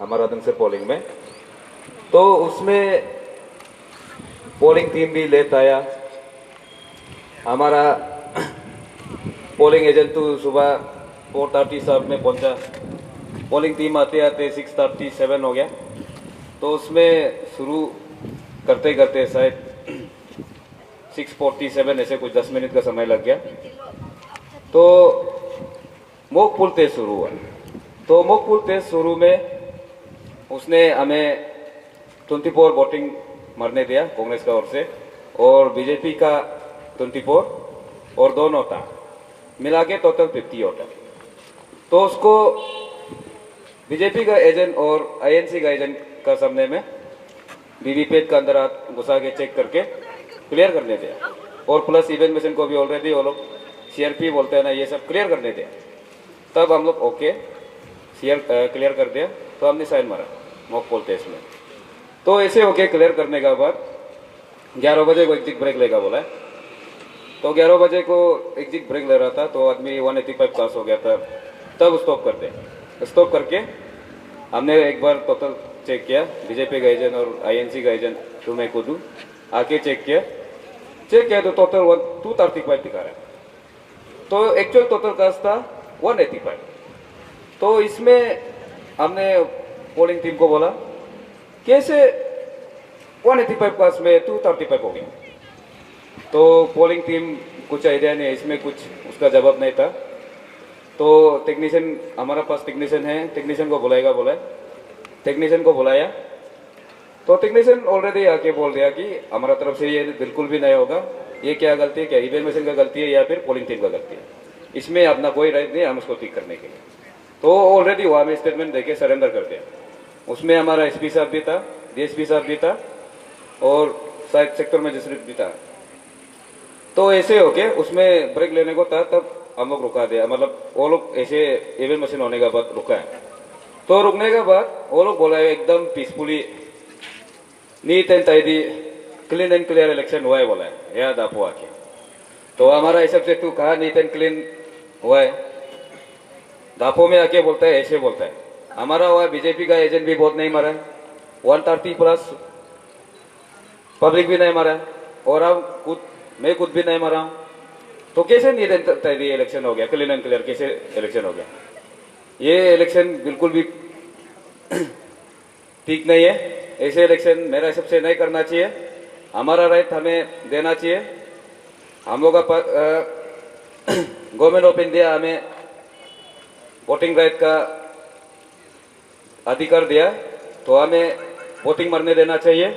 हमारा ढंग से पोलिंग में। तो उसमें पोलिंग टीम भी लेट आया। हमारा पोलिंग एजेंट तो सुबह 4:30 सब में पहुंचा। पोलिंग टीम आते आते 6:37 हो गया। तो उसमें शुरू करते करते शायद 6:47 ऐसे कुछ 10 मिनट का समय लग गया। तो मॉक पोल टेस्ट शुरू हुआ। तो मॉक पोल टेस्ट शुरू में उसने हमें 24 वोटिंग मरने दिया कांग्रेस का ओर से, और बीजेपी का 24 और 2 नोटा मिला के टोटल 50 वोट। तो उसको बीजेपी का एजेंट और आईएनसी का एजेंट का सामने में वीवीपैट का अंदर हाथ घुसा के चेक करके क्लियर करने दिया, और प्लस इवेंट मशीन को भी ऑलरेडी वो लोग सीआरपी बोलते हैं ना, ये सब क्लियर करने दिया। तब हम लोग ओके क्लियर कर दिया, तो हमने साइन मारा मॉक पोल टेस्ट में। तो ऐसे ओके क्लियर करने के बाद 11 बजे को एग्जिट ब्रेक लेगा बोला है। तो 11 बजे को एग्जिट ब्रेक ले रहा था, तो आदमी 185 पास हो गया था। तब स्टॉप कर दे। स्टॉप करके हमने एक बार टोटल चेक किया, बीजेपी का एजेंट और आईएनसी का एजेंट तो मैं खुद हूँ, आके चेक किया तो टोटल 235 दिखा रहा है। तो एक्चुअल टोटल कास्ट था 185। तो इसमें हमने पोलिंग टीम को बोला कैसे 185 कास्ट में 235 हो गया। तो पोलिंग टीम कुछ आइडिया नहीं, इसमें कुछ उसका जवाब नहीं था। तो टेक्नीशियन, हमारा पास टेक्नीशियन है, टेक्नीशियन को बुलाएगा बोला। टेक्नीशियन को बुलाया तो टेक्नीशियन ऑलरेडी आके बोल दिया कि हमारा तरफ से ये बिल्कुल भी नहीं होगा। ये क्या गलती है, क्या ईवीएम मशीन का गलती है या फिर पोलिंग टीम का गलती है, इसमें अपना कोई राइट नहीं हम उसको ठीक करने के लिए। तो ऑलरेडी वहाँ में स्टेटमेंट देके सरेंडर कर दिया। उसमें हमारा एसपी साहब भी था, डीएसपी साहब भी था, और शायद सेक्टर मजिस्ट्रेट भी था। तो ऐसे हो के उसमें ब्रेक लेने को था, तब हम लोग रुका दिया। मतलब वो लोग ऐसे ईवीएम मशीन होने के बाद रुका है। तो रुकने के बाद वो लोग बोला एकदम peacefully neat and tidy clean and clear election हुआ है बोला है, याद आपको आके। तो हमारा हिसाब से तू कहा नीट एंड क्लीन हुआ है, दापो में आके बोलता है, ऐसे बोलता है। हमारा हुआ बीजेपी का एजेंट भी बहुत नहीं मारा है, 130 प्लस पब्लिक भी नहीं मारा है, और अब मैं खुद भी नहीं मारा हूं। तो कैसे नीट एंड टाइडी इलेक्शन हो गया, क्लीन एंड क्लियर कैसे इलेक्शन हो गया? ये इलेक्शन बिल्कुल भी ठीक नहीं है। ऐसे इलेक्शन मेरा हिसाब से नहीं करना चाहिए। हमारा राइट हमें देना चाहिए। हम लोग का गवर्नमेंट ऑफ इंडिया हमें वोटिंग राइट का अधिकार दिया, तो हमें वोटिंग मरने देना चाहिए।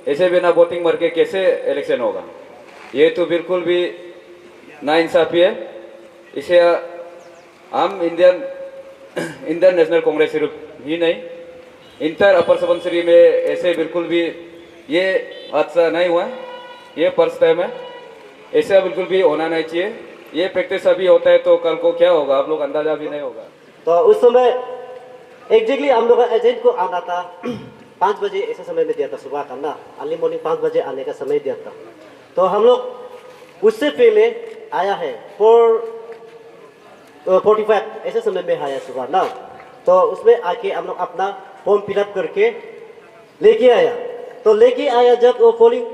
ऐसे बिना वोटिंग मर के कैसे इलेक्शन होगा? ये तो बिल्कुल भी नाइंसाफी है। इसे हम इंडियन नेशनल कांग्रेस सिर्फ ही नहीं, इंटर अपर सुबनसिरी में ऐसे बिल्कुल भी ये हादसा नहीं हुआ। ये फर्स्ट टाइम है, ऐसा बिल्कुल भी होना नहीं चाहिए। ये प्रैक्टिस अभी होता है तो कल को क्या होगा आप लोग अंदाजा भी नहीं होगा। तो उस समय एग्जैक्टली हम लोग एजेंट को आना था 5 बजे ऐसे समय में दिया था, सुबह का ना, अर्ली मॉर्निंग 5 बजे आने का समय दिया था। तो हम लोग उससे पहले आया है 4:45 ऐसे समय में आया सुबह ना। तो उसमें आके हम लोग अपना फॉर्म फिलअप करके लेके आया। तो लेके आया जब वो पोलिंग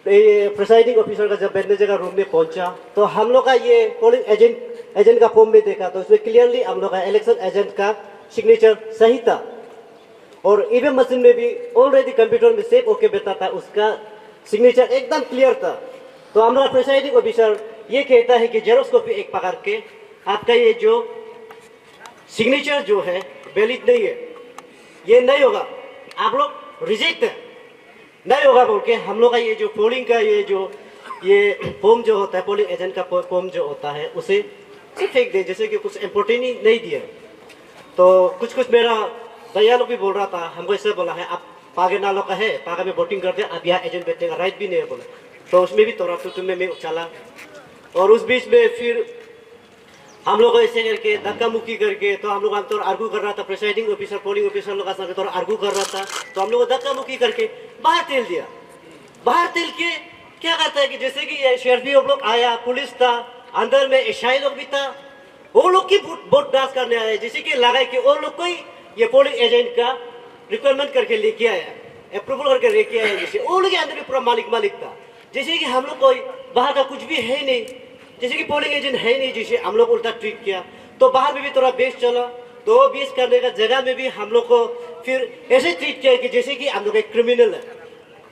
प्रिसाइडिंग ऑफिसर का जब बैठने जगह रूम में पहुंचा, तो हम लोग का ये पोलिंग एजेंट का फॉर्म में देखा, तो उसमें क्लियरली हम लोग का इलेक्शन एजेंट का सिग्नेचर सही था। और ईवीएम मशीन में भी ऑलरेडी कंप्यूटर में सेव होके बैठा था, उसका सिग्नेचर एकदम क्लियर था। तो हमारा प्रिसाइडिंग ऑफिसर ये कहता है कि जेरोक्स कॉपी एक पकड़ के आपका ये जो सिग्नेचर जो है वैलिड नहीं है, ये नहीं होगा, आप लोग रिजेक्ट है, नहीं होगा बोल के हम लोग का ये जो पोलिंग का ये फॉर्म जो होता है, पोलिंग एजेंट का फॉर्म जो होता है, उसे फेंक दे, जैसे कि कुछ इम्पोर्टेंट ही नहीं दिया। तो कुछ मेरा भैया लोग भी बोल रहा था, हमको ऐसे बोला है आप पागे नालों का है, पागा में वोटिंग करते आप यहाँ एजेंट बैठने का राइट भी नहीं है बोला। तो उसमें भी तोड़ा तो तुम्हें मैं उछाला, और उस बीच में फिर हम लोग ऐसे करके धक्का मुक्की करके, तो हम लोग आमतौर आर्गू कर रहा था, प्रिसाइडिंग ऑफिसर पोलिंग ऑफिसर लोग साथ थोड़ा आर्गू कर रहा था। तो हम लोग धक्का मुक्की करके बाहर तेल दिया। बाहर तेल के क्या कहता है कि जैसे कि शेरफी लोग आया, पुलिस था, अंदर में एशियाई लोग भी था, वो लोग की वोट डांस करने आए, जैसे कि लगा कि वो लोग कोई ये पोलिंग एजेंट का रिक्वायरमेंट करके लेके आया, अप्रूवल करके लेके आया, जैसे वो लोग के अंदर भी पूरा मालिक था। जैसे कि हम लोग कोई बाहर का कुछ भी है नहीं, जैसे कि पोलिंग एजेंट है नहीं, जैसे हम लोग उल्टा ट्रीट किया। तो बाहर में भी थोड़ा बेस चला, तो बेस करने का जगह में भी हम लोग को फिर ऐसे ट्रीट किया कि जैसे कि हम लोग एक क्रिमिनल है,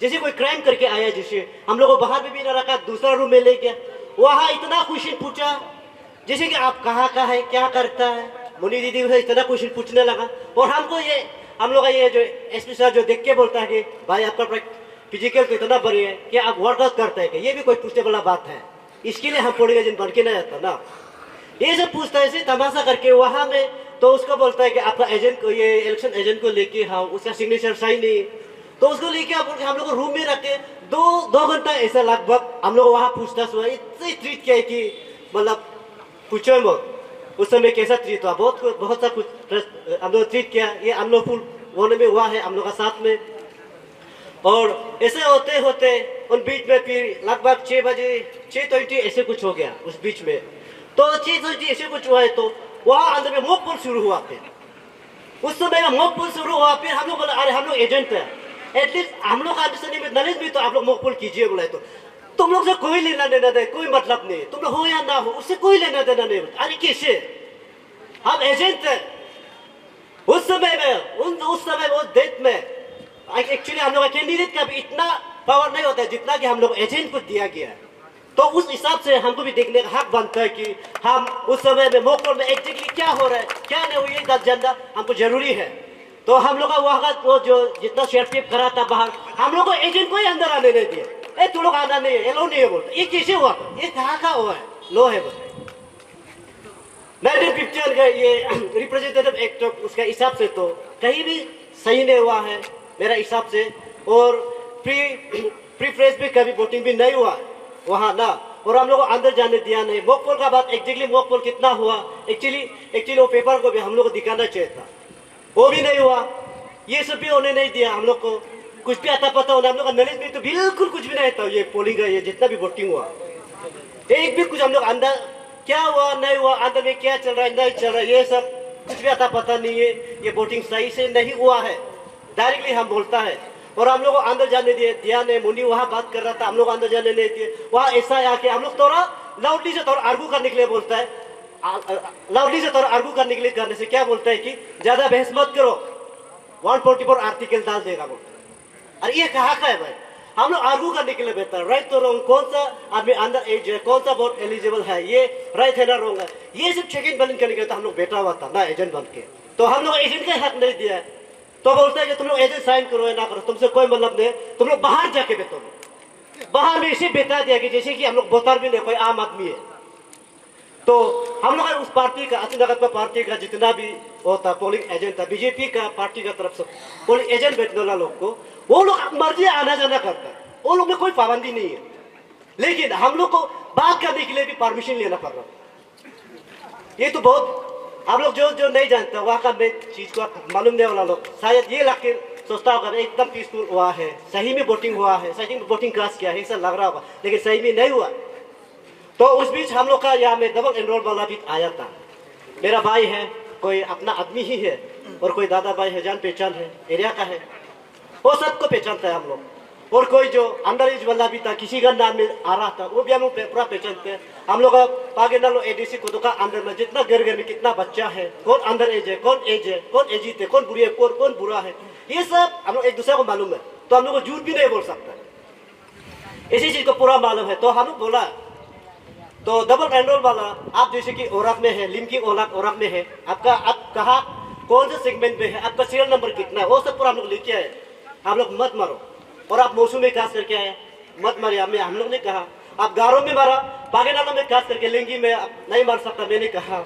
जैसे कोई क्राइम करके आया। जैसे हम लोग को बाहर में भी ना रखा, दूसरा रूम में ले गया, वहाँ इतना क्वेश्चन पूछा, जैसे कि आप कहाँ का है, क्या करता है, मुनी दीदी से इतना क्वेश्चन पूछने लगा। और हमको ये हम लोग का ये जो एसपी सर जो देख के बोलता है कि भाई आपका फिजिकल तो इतना बढ़िया है कि आप वर्कआउट करते हैं, ये भी कोई पूछने वाला बात है। इसके लिए हम पोलिंग एजेंट बन के नहीं आता ना, ये सब पूछता है ऐसे तमाशा करके वहाँ में। तो उसको बोलता है कि आपका एजेंट को, ये इलेक्शन एजेंट को लेके, हाँ उसका सिग्नेचर सही नहीं, तो उसको लेके हम लोग को रूम में रखे 2 घंटा ऐसा लगभग हम लोग वहाँ पूछताछ हुआ। इतने ट्रीट किया कि मतलब पूछो मत, उस समय कैसा ट्रीट हुआ, बहुत सा कुछ हम लोग ट्रीट किया। ये अनलॉफुल होने में हुआ है हम लोग का साथ में। और ऐसे होते होते उन बीच में फिर लगभग 6 बजे 6:20 ऐसे कुछ हो गया उस बीच में। तो 6:20 ऐसे कुछ हुआ है, तो वहाँ अंदर में मॉक पोल शुरू हुआ। फिर उस समय में मॉक पोल शुरू हुआ। फिर हम लोग बोला अरे हम लोग एजेंट है, एटलीस्ट हम लोग का अंडरस्टैंडिंग में नॉलेज भी तो आप लोग मॉक पोल कीजिए। बोला तो तुम लोग से कोई लेना देना नहीं, कोई मतलब नहीं, तुम लोग हो या ना हो उससे कोई लेना देना नहीं। अरे कैसे, हम एजेंट है। उस समय में उस समय वो डेट में एक्चुअली हम लोग का कैंडिडेट का भी इतना पावर नहीं होता है जितना कि हम लोग एजेंट को दिया गया है। तो उस हिसाब से हमको भी देखने का हक बनता है कि हम उस समय में मॉक पोल में एग्जैक्टली क्या हो रहा है, क्या नहीं हो, ये जानना हमको जरूरी है। तो हम लोग का वहाँ का वो जो जितना सीआरपीएफ करा था बाहर, हम लोग को एजेंट को ही अंदर आने नहीं दिया। ए तुम लोग आना नहीं है, एलो नहीं है बोलते। ये कैसे हुआ, ये कहाँ का हुआ है, लो है बोलते। 1951 का ये रिप्रेजेंटेटिव एक्ट उसका हिसाब से तो कहीं भी सही नहीं हुआ है मेरा हिसाब से। और प्री फ्रेश भी कभी वोटिंग भी नहीं हुआ वहाँ ना, और हम लोग को अंदर जाने दिया नहीं। मॉक पोल का बात एग्जैक्टली मॉक पोल कितना हुआ, एक्चुअली वो पेपर को भी हम लोग को दिखाना चाहिए था, वो भी नहीं हुआ। ये सब भी उन्हें नहीं दिया हम लोग को, कुछ भी आता पता होना हम लोग का नॉलेज में तो बिल्कुल कुछ भी नहीं था। ये पोलिंग का ये जितना भी वोटिंग हुआ, एक भी कुछ हम लोग अंदर क्या हुआ नहीं हुआ, अंदर में क्या चल रहा है नहीं चल रहा है, ये सब कुछ भी आता पता नहीं है। ये वोटिंग सही से नहीं हुआ है, डायरेक्टली हम बोलता है। और हम लोग को अंदर जाने दिया नहीं। मुन्नी वहाँ बात कर रहा था, हम लोग अंदर जाने नहीं दिए। वहाँ ऐसा आके हम लोग थोड़ा लाउडली से थोड़ा आर्गू करने के लिए बोलता है, लाउडली से थोड़ा आर्गू करने के लिए करने से क्या बोलता है कि ज्यादा बहस मत करो, 144 आर्टिकल डाल देगा बोलता है। अरे ये कहाँ का है भाई, हम लोग आर्गू करने के लिए बेहतर राइट तो रॉन्ग, कौन सा आदमी अंडर एज है, कौन सा वोट एलिजिबल है, ये राइट है ना रॉन्ग है, ये सब चेक इन बैलेंस करने के लिए हम लोग बैठा हुआ था ना एजेंट बन के। तो हम लोग एजेंट का हक नहीं दिया है। तो बोलता है कि तुम लोग एजेंट साइन करो या ना करो, तुमसे कोई मतलब नहीं, तुम लोग बाहर जाके बेतो। बाहर में इसे बेटा दिया कि जैसे कि हम लोग बोतर भी नहीं, कोई आम आदमी है। तो हम लोग उस पार्टी का नगर पार्टी का जितना भी होता पोलिंग एजेंट था, बीजेपी का पार्टी का तरफ से पोलिंग एजेंट बैठने वाला लोग को, वो लोग मर्जी आना जाना करता है, वो लोग में कोई पाबंदी नहीं है। लेकिन हम लोग को बात करने के लिए भी परमिशन लेना पड़ रहा। ये तो बहुत आप लोग जो नहीं जानते वहाँ का मैं चीज को मालूम नहीं वाला लोग शायद ये लग के सोचता होगा एकदम पीसफुल हुआ है, सही में वोटिंग हुआ है, सही में वोटिंग क्लास किया है, ऐसा लग रहा होगा, लेकिन सही में नहीं हुआ। तो उस बीच हम लोग का यहाँ में डबल एनरोल वाला भी आया था। मेरा भाई है, कोई अपना आदमी ही है, और कोई दादा भाई है, जान पहचान है, एरिया का है, वो सबको पहचानता है हम लोग। और कोई जो अंडर एज वाला भी था, किसी का नाम में आ रहा था, वो भी हम लोग पूरा पहचानते हैं। हम लोग पागेनालो एडीसी को का अंदर में जितना घर घर में कितना बच्चा है, कौन अंडर एज है, कौन एज है, कौन एजित है, कौन बुरी है, कौन बुरा है, ये सब हम लोग एक दूसरे को मालूम है। तो हम लोग को झूठ भी नहीं बोल सकता, इसी चीज को पूरा मालूम है। तो हम लोग बोला तो डबल एनरोल वाला आप जैसे कि ओरक में है, लिमकी ओरक में है, आपका आप कहा कौन से सेगमेंट में है, आपका सीरियल नंबर कितना है, वो सब पूरा हम लोग लेके आए। हम लोग मत मारो, और आप मौसम में खास करके आए मत मारिए। हम लोग ने कहा आप गारों में मारा, पागेनालों में खास करके लेंगी में नहीं मार सकता, मैंने कहा।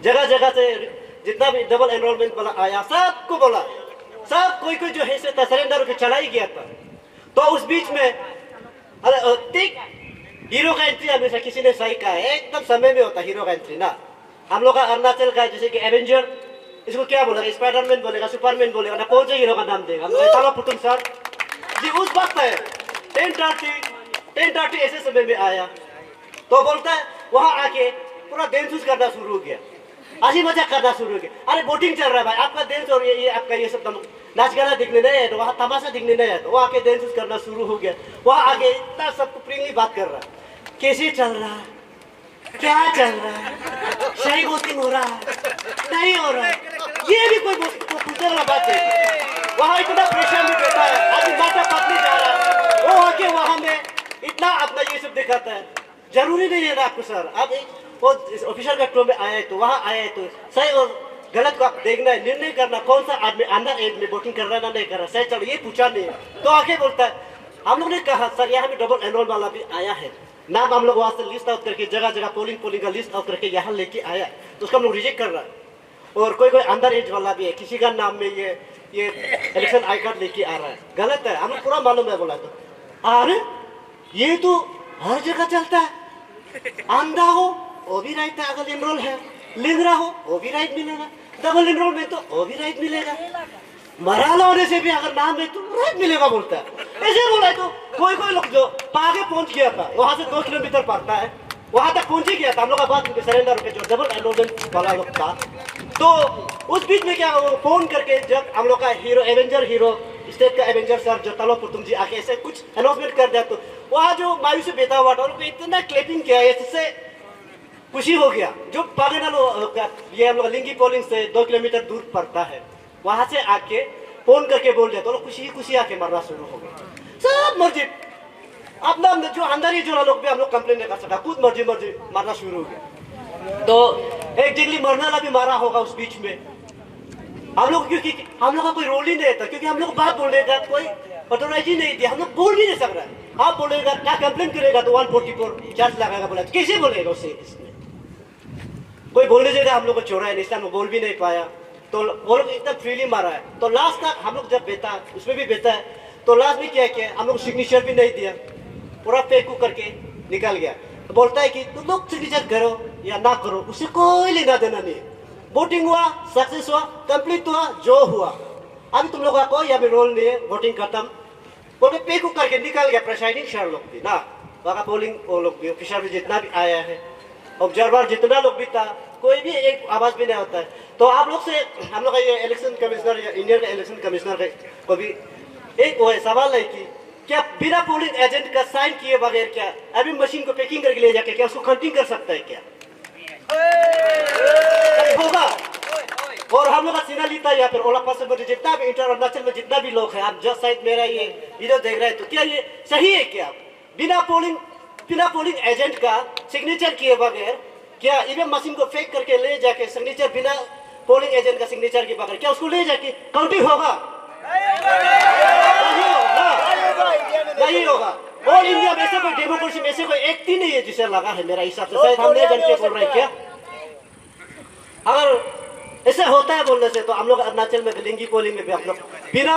जगह जगह से जितना भी डबल एनरोलमेंट वाला आया सबको बोला, सब कोई जो है से सरेंडर के चला ही गया था। तो उस बीच में ठीक हीरो का एंट्री हमेशा किसी ने सही कहा है, एकदम समय में होता हीरो का एंट्री ना। हम लोग का अरुणाचल का जैसे कि एवेंजर, इसको क्या बोलेगा, स्पाइडरमैन बोलेगा, सुपरमैन बोलेगा ना, कौन से हीरो का नाम देगा, ताला पुतुन सर जी। उस वक्त है 10:30 ऐसे समय में आया। तो बोलता है वहां आके पूरा डेंसूस करना शुरू हो गया। हंसी मजाक करना शुरू हो गया। अरे वोटिंग चल रहा है भाई, आपका डांस और ये आपका ये सब नाच गाना दिखने नहीं है, तो वहाँ तमाशा दिखने नहीं है, तो वो आके डांस करना शुरू हो गया। वहाँ आगे इतना सबको प्रियली बात कर रहा, कैसे चल रहा है, क्या चल रहा है, सही वोटिंग हो रहा है नहीं हो रहा है, ये भी कोई पूछने वाला बात है। वहाँ इतना प्रेशर में बैठा है, आदमी माता पत्नी जा रहा है, वो आके वहाँ में इतना अपना ये सब दिखाता है। जरूरी नहीं है ना आपको सर, आप वो ऑफिसर का टो में आए तो वहाँ आए तो सही और गलत को आप देखना है, निर्णय करना कौन सा आदमी अंडर एज में वोटिंग कर रहा है ना नहीं कर रहा, सही चलो ये पूछा नहीं है। तो आके बोलता है, हम लोग ने कहा सर यहाँ में डबल एनरोल वाला भी आया है, नाम हम लोग वहाँ से लिस्ट आउट करके जगह जगह पोलिंग का लिस्ट आउट करके यहाँ लेके आया, तो उसका हम लोग रिजेक्ट कर रहा है। और कोई कोई अंडर एज वाला भी है, किसी का नाम में ये इलेक्शन आई कार्ड लेके आ रहा है, गलत है, हमें पूरा मालूम है। बोला तो अरे ये तो हर जगह चलता है, अंधा हो वो भी राइट है, अगर एनरोल है, लिंगरा हो वो भी राइट मिलेगा, डबल एनरोल में तो वो भी राइट मिलेगा, मराला होने से भी अगर नाम है तो राइट मिलेगा बोलता है। ऐसे बोला है तो कोई कोई लोग जो पागे पहुंच गया था, वहां से 2 किलोमीटर पड़ता है, वहां तक पहुंच ही गया था हम लोग का बात सरेंडर होकर, जो डबल एनरोलमेंट वाला लोग था। तो उस बीच में क्या वो फोन करके जब हम लोग का हीरो एवेंजर हीरो स्टेट का एवेंजर सर जो तलो पुतुम जी आके ऐसे कुछ अनाउंसमेंट कर दिया, तो वहाँ जो मायूस से बेटा हुआ था उनको इतना क्लैपिंग किया, इससे खुशी हो गया। जो पागेनालो ये हम लोग लिंगी पोलिंग से 2 किलोमीटर दूर पड़ता है, वहां से आके फोन करके बोल दिया, तो लोग खुशी खुशी आके मरना शुरू हो गया। सब मर्जी अपना जो अंदर ही जो लोग भी हम लोग कंप्लेन नहीं कर सका, खुद मर्जी मर्जी मारना शुरू हो गया। तो एक जंगली मरने वाला भी मारा होगा उस बीच में हम लोग, क्योंकि हम लोग का कोई रोल ही नहीं था, क्योंकि हम लोग बात बोलने का कोई ऑथोराइज नहीं थी, हम लोग बोल भी नहीं सक रहा है। आप बोलेगा क्या कंप्लेन करेगा तो 144 चार्ज लगाएगा, बोला कैसे बोलेगा उससे, इसमें कोई बोलने देगा हम लोग को छोड़ा है नहीं, हम बोल भी नहीं पाया, तो वो लोग एकदम फ्रीली मारा है। तो लास्ट तक हम लोग जब बेटा उसमें भी बेटा है, तो लास्ट में क्या किया, हम लोग सिग्नेचर भी नहीं दिया, पूरा फेंकू करके निकल गया। तो बोलता है कि तुम लोग सिग्नेचर करो या ना करो उससे कोई लेना देना नहीं, वोटिंग हुआ, सक्सेस हुआ, कंप्लीट हुआ, जो हुआ, अभी तुम लोग का कोई अभी रोल नहीं है, वोटिंग खत्म बोल के पेकू करके निकल गया। प्रेसाइडिंग सर लोग भी ना, वहाँ पोलिंग वो लोग भी, ऑफिसर भी जितना भी आया है, ऑब्जर्वर जितना लोग भी था, कोई भी एक आवाज भी नहीं होता है। तो आप लोग से हम लोग का ये इलेक्शन कमिश्नर या इंडियन इलेक्शन कमिश्नर को भी एक वो है सवाल है कि क्या बिना पोलिंग एजेंट का साइन किए बगैर क्या अभी मशीन को पैकिंग करके ले जाके क्या उसको काउंटिंग कर सकता है क्या? होगा। और हम लोग का सीना लीता या फिर ओला पास में जितना भी इंटर अरुणाचल में जितना भी लोग हैं, आप जस्ट साइड मेरा ये वीडियो देख रहे हैं, तो क्या ये सही है क्या बिना पोलिंग एजेंट का सिग्नेचर किए बगैर क्या ईवीएम मशीन को फेंक करके ले जाके सिग्नेचर बिना पोलिंग एजेंट का सिग्नेचर के बगैर क्या उसको ले जाके काउंटिंग होगा? नहीं होगा। ऑल इंडिया में ऐसे कोई डेमोक्रेसी में से कोई एक्ट ही नहीं है जिसे लगा है मेरा हिसाब से, शायद हम नहीं जान के बोल रहे हैं क्या। अगर ऐसा होता है बोलने से तो हम लोग अरुणाचल में लिंगी पोलिंग में भी आप लोग बिना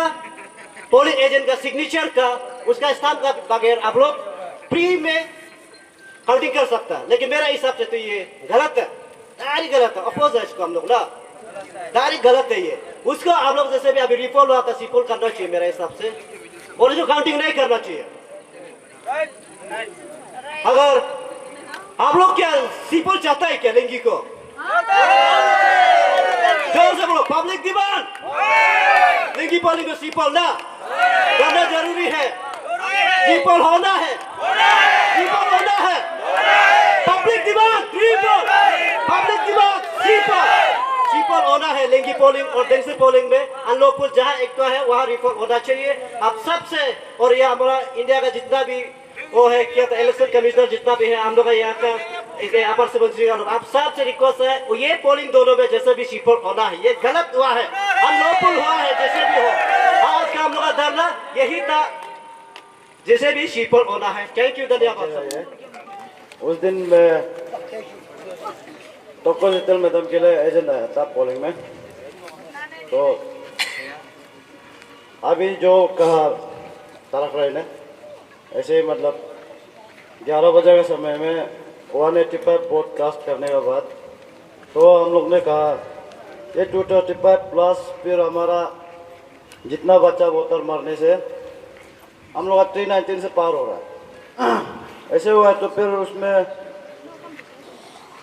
पोलिंग एजेंट का सिग्नेचर का उसका स्टाम्प का बगैर आप लोग फ्री में काउंटिंग कर सकता है। लेकिन मेरा हिसाब से तो ये गलत है, डायरेक्ट गलत है, अपोज है इसको हम लोग ना, डायरेक्ट गलत है ये। उसको आप लोग जैसे भी अभी रिपोल हुआ था सिपोल करना चाहिए मेरे हिसाब से, और जो काउंटिंग नहीं करना चाहिए। अगर आप लोग क्या सिपोल चाहता है क्या लिंगी को? जोर से बोलो, पब्लिक डिमांड लिंगी पोलिंग को सिपोल ना करना जरूरी है, सिपोल होना है, सिपोल होना है, पब्लिक डिमांड पब्लिक डिमांड सिपोल होना है। लिंगी पोलिंग और डेंसी पोलिंग में अनलॉफुल जहां एक तो है वहां रिपोर्ट होना चाहिए आप सबसे। और ये हमारा इंडिया का जितना भी वो है क्या तो इलेक्शन कमिश्नर जितना भी है हम लोग यहाँ का अपर सुबंशी का लोग, आप सबसे रिक्वेस्ट है वो ये पोलिंग दोनों में जैसे भी सिपोल होना है, ये गलत हुआ है, अनलॉफुल हुआ है, जैसे भी हो। आज का हम लोग का धरना यही था, जैसे भी सिपोल होना है। थैंक यू, धन्यवाद। उस दिन मैं टोको जितल मैडम के लिए एजेंट आया था पोलिंग में, तो अभी जो कहा तारक राय ने ऐसे ही मतलब 11 बजे के समय में 185 वोट कास्ट करने के बाद तो हम लोग ने कहा ये 235 प्लस फिर हमारा जितना बच्चा वोटर मरने से हम लोग 319 से पार हो रहा है। ऐसे हुआ तो फिर उसमें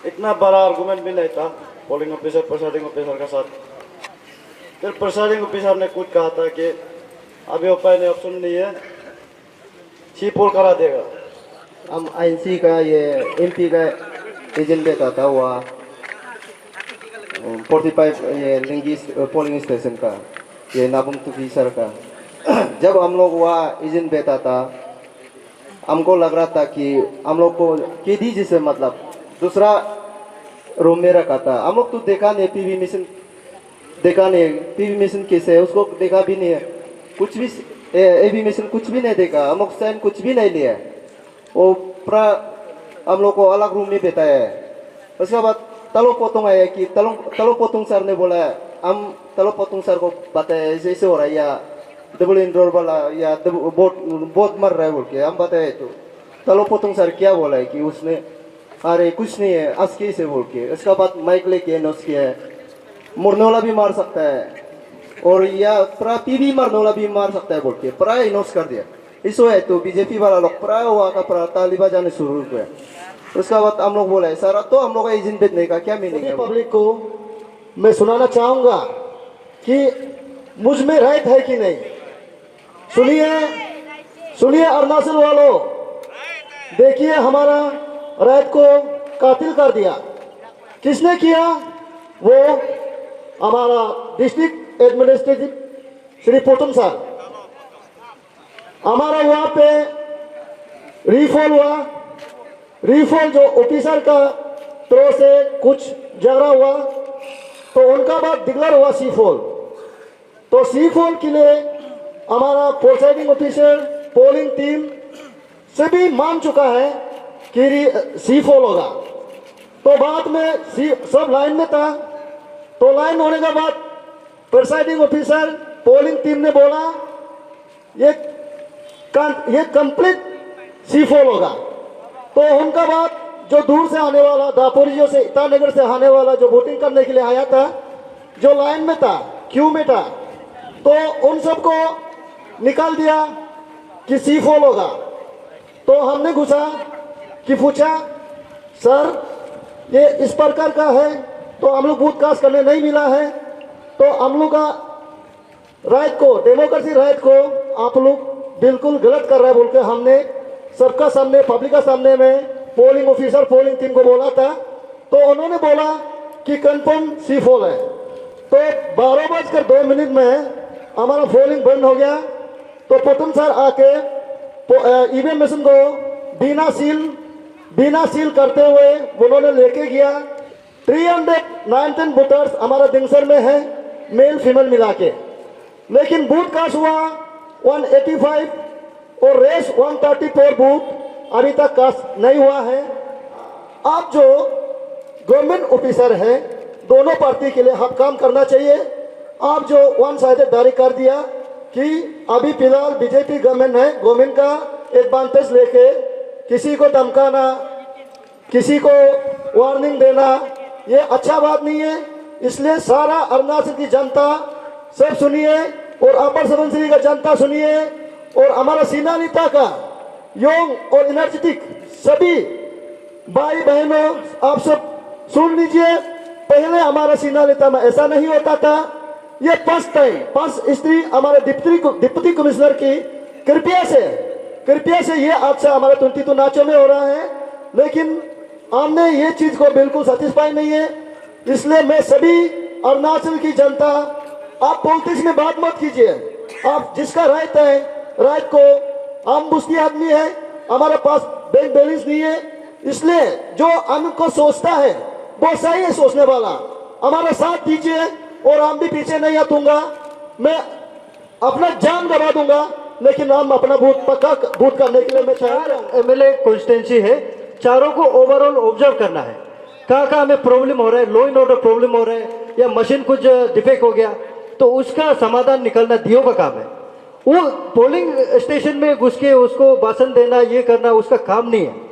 इतना बड़ा आर्गूमेंट भी नहीं था, पोलिंग ऑफिसर प्रिसाइडिंग ऑफिसर के साथ। फिर प्रिसाइडिंग ऑफिसर ने कुछ कहा था कि अभी उपाय नहीं, ऑप्शन नहीं है, सी पोल करा देगा। हम आईएनसी का ये एमपी का एजेंट देता था वहाँ 45 ये लिंगी पोलिंग स्टेशन का, ये नाबुंग तुफी सर का। जब हम लोग वहाँ एजेंट देता था, हमको लग रहा था कि हम लोग को केदी जैसे मतलब दूसरा रूम में रखा था। हम लोग तो देखा नहीं, पीवी मशीन देखा नहीं, पीवी मशीन कैसे है उसको देखा भी नहीं है, कुछ भी एवी मशीन कुछ भी नहीं देखा, हम लोग साइन कुछ भी नहीं लिया। वो पूरा हम लोग को अलग रूम में बिताया है। उसके बाद तलो पोतुंग आया कि तलो पोतुंग सर ने बोला, हम तलो पोतुंग सर को बताया ऐसे ऐसे हो रहा है, या डबल इंडोर वाला या बोट मर रहा है बोल के हम बताए। तो तलो पोतुंग सर क्या बोला है कि उसने अरे कुछ नहीं है अस्की से बोल के। उसके बाद माइक लेके नोस किया है, मरने वाला भी मार सकता है और या पूरा पीवी मरने वाला भी मार सकता है बोल के प्राय नोस कर दिया। इस वजह तो बीजेपी वाला लोग प्राय वहाँ का प्राय तालिबा जाने शुरू हुए। उसके बाद हम लोग बोला है सर तो हम लोग का एजेंट बेचने का क्या मीनिंग है। पब्लिक को मैं सुनाना चाहूंगा कि मुझ में राइट है कि नहीं। सुनिए अरुणाचल वालों, देखिए हमारा राइट को कातिल कर दिया। किसने किया? वो हमारा डिस्ट्रिक्ट एडमिनिस्ट्रेटिव श्री पोटम सर। हमारा वहाँ पे रिफॉल हुआ, रिफॉल जो ऑफिसर का तरफ से कुछ झगड़ा हुआ तो उनका बाद डिक्लेयर हुआ सी फॉल। तो सी फॉल के लिए हमारा प्रोसाइडिंग ऑफिसर पोलिंग टीम सभी मान चुका है कि सी फॉल होगा। तो बाद में सब लाइन में था, तो लाइन होने के बाद प्रिसाइडिंग ऑफिसर पोलिंग टीम ने बोला ये कंप्लीट सी फॉल होगा। तो उनका बाद जो दूर से आने वाला दापोरियो से ईटानगर से आने वाला जो वोटिंग करने के लिए आया था, जो लाइन में था, क्यू में था, तो उन सबको निकाल दिया कि सी फॉल होगा। तो हमने घुसा कि पूछा सर ये इस प्रकार का है, तो हम लोग बूथ कास्ट करने नहीं मिला है, तो हम लोग का राइट को, डेमोक्रेसी राइट को आप लोग बिल्कुल गलत कर रहे हैं बोल के हमने सबका सामने, पब्लिक का सामने में पोलिंग ऑफिसर पोलिंग टीम को बोला था। तो उन्होंने बोला कि कंफर्म सी फॉल है। तो 12:02 में हमारा पोलिंग बंद हो गया। तो पोटम सर आके ईवीएम मशीन को बिना सील करते हुए उन्होंने लेके गया। 319 वोटर्स हमारा दिनसर में है, मेल फीमेल मिला के, लेकिन बूथ कास्ट हुआ 185 और रेस 134 बूथ अभी तक कास्ट नहीं हुआ है। आप जो गवर्नमेंट ऑफिसर हैं, दोनों पार्टी के लिए हक काम करना चाहिए। आप जो वन साइडेड जारी कर दिया कि अभी फिलहाल बीजेपी गवर्नमेंट है, गवर्नमेंट का एडवांटेज लेके किसी को धमकाना, किसी को वार्निंग देना, ये अच्छा बात नहीं है। इसलिए सारा अरुणाचल की जनता सब सुनिए और अपर सुबनसिरी का जनता सुनिए और हमारा सीना नेता का यंग और एनर्जेटिक सभी भाई बहनों आप सब सुन लीजिए। पहले हमारा सीना नेता में ऐसा नहीं होता था। ये फर्स्ट स्त्री हमारे डिप्टी कमिश्नर की कृपया से ये आज हमारे 22 नाचों में हो रहा है, लेकिन हमने ये चीज को बिल्कुल सेटिस्फाई नहीं है। इसलिए मैं सभी अरुणाचल की जनता, आप पॉलिटिक्स में बात मत कीजिए। आप जिसका राइट है, राइट को, हम मुस्ती आदमी है, हमारे पास बैंक बैलेंस नहीं है, इसलिए जो हमको सोचता है वो सही है सोचने वाला, हमारा साथ दीजिए और हम भी पीछे नहीं हटूंगा। मैं अपना जान गवा दूंगा, लेकिन हम अपना बूथ पक्का बूथ करने के लिए मैं चाह एमएलए कॉन्स्टिट्यूंसी है, चारों को ओवरऑल ऑब्जर्व करना है। कहाँ कहाँ हमें प्रॉब्लम हो रहा है, लॉ एंड ऑर्डर प्रॉब्लम हो रहा है या मशीन कुछ डिफेक्ट हो गया, तो उसका समाधान निकलना डीओ का काम है। वो पोलिंग स्टेशन में घुस के उसको भाषण देना, ये करना उसका काम नहीं है।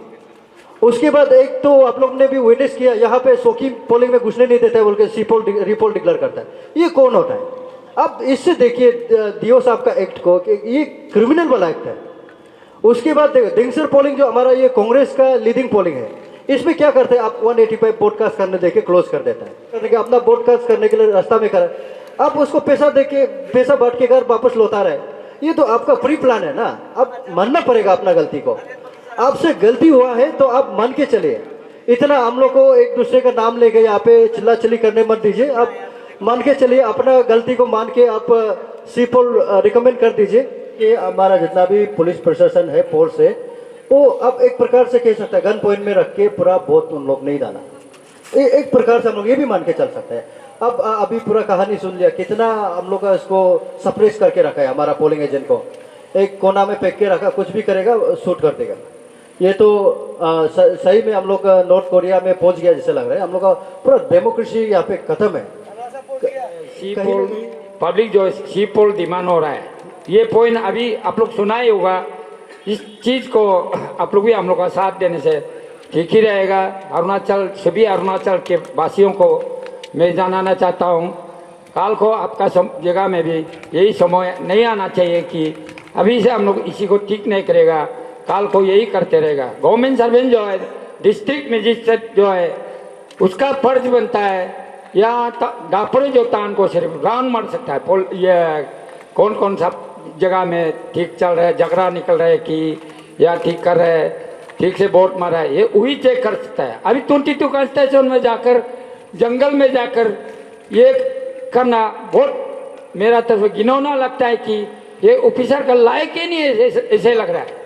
उसके बाद एक तो आप लोग ने भी विटनेस किया, यहाँ पे सोकी पोलिंग में घुसने नहीं देता है बोल के रिपोल डिक्लेयर करता है। ये कौन होता है? अब इससे देखिए डीओ साहब का एक्ट को कि ये क्रिमिनल वाला एक्ट है। उसके बाद देखो दिंगसर पोलिंग जो हमारा ये कांग्रेस का लीडिंग पोलिंग है, इसमें क्या करते हैं आप 185 ब्रॉडकास्ट करने देके क्लोज कर देता है, करने के अपना ब्रॉडकास्ट करने के लिए रास्ता में कर, आप उसको पैसा देके पैसा बांट के घर वापस लौटा रहे। ये तो आपका प्री प्लान है ना, अब मानना पड़ेगा अपना गलती को। आपसे गलती हुआ है तो आप मान के चलिए। इतना हम लोग को एक दूसरे का नाम लेके यहाँ पे चिल्ला चिल्ली करने मत दीजिए। आप मान के चलिए, अपना गलती को मान के आप सीपोल रिकमेंड कर दीजिए कि हमारा जितना भी पुलिस प्रशासन है, फोर्स है, वो अब एक प्रकार से कह सकता है गन पॉइंट में रख के पूरा वोट उन लोग नहीं डाला। एक प्रकार से हम लोग ये भी मान के चल सकते हैं। अब अभी पूरा कहानी सुन लिया, कितना हम लोग का इसको सप्रेस करके रखा है हमारा पोलिंग एजेंट को, एक कोना में फेंक के रखा, कुछ भी करेगा शूट कर देगा। ये तो सही में हम लोग नॉर्थ कोरिया में पहुंच गया जैसे लग रहा है। हम लोग का पूरा डेमोक्रेसी यहाँ पे खत्म है। सीपोल पब्लिक जो सीपोल डिमांड हो रहा है, ये पॉइंट अभी आप लोग सुना ही होगा। इस चीज को आप लोग भी हम लोग का साथ देने से ठीक ही रहेगा। अरुणाचल, सभी अरुणाचल के वासियों को मैं जानना चाहता हूँ, काल को आपका जगह में भी यही समय नहीं आना चाहिए कि अभी से हम लोग इसी को ठीक नहीं करेगा, काल को यही करते रहेगा। गवर्नमेंट सर्वेंट जो है, डिस्ट्रिक्ट मजिस्ट्रेट जो है, उसका फर्ज बनता है या डापड़े जो तान को सिर्फ राउंड मार सकता है। ये कौन कौन सा जगह में ठीक चल रहा है, झगड़ा निकल रहा है कि या ठीक कर रहे हैं, ठीक से वोट मारा है, ये वही चेक कर सकता है। अभी 22 कंस्टिट्यूशन में जाकर, जंगल में जाकर ये करना बहुत मेरा तरफ घिनौना लगता है कि ये ऑफिसर का लायक ही नहीं है, ऐसे लग रहा है।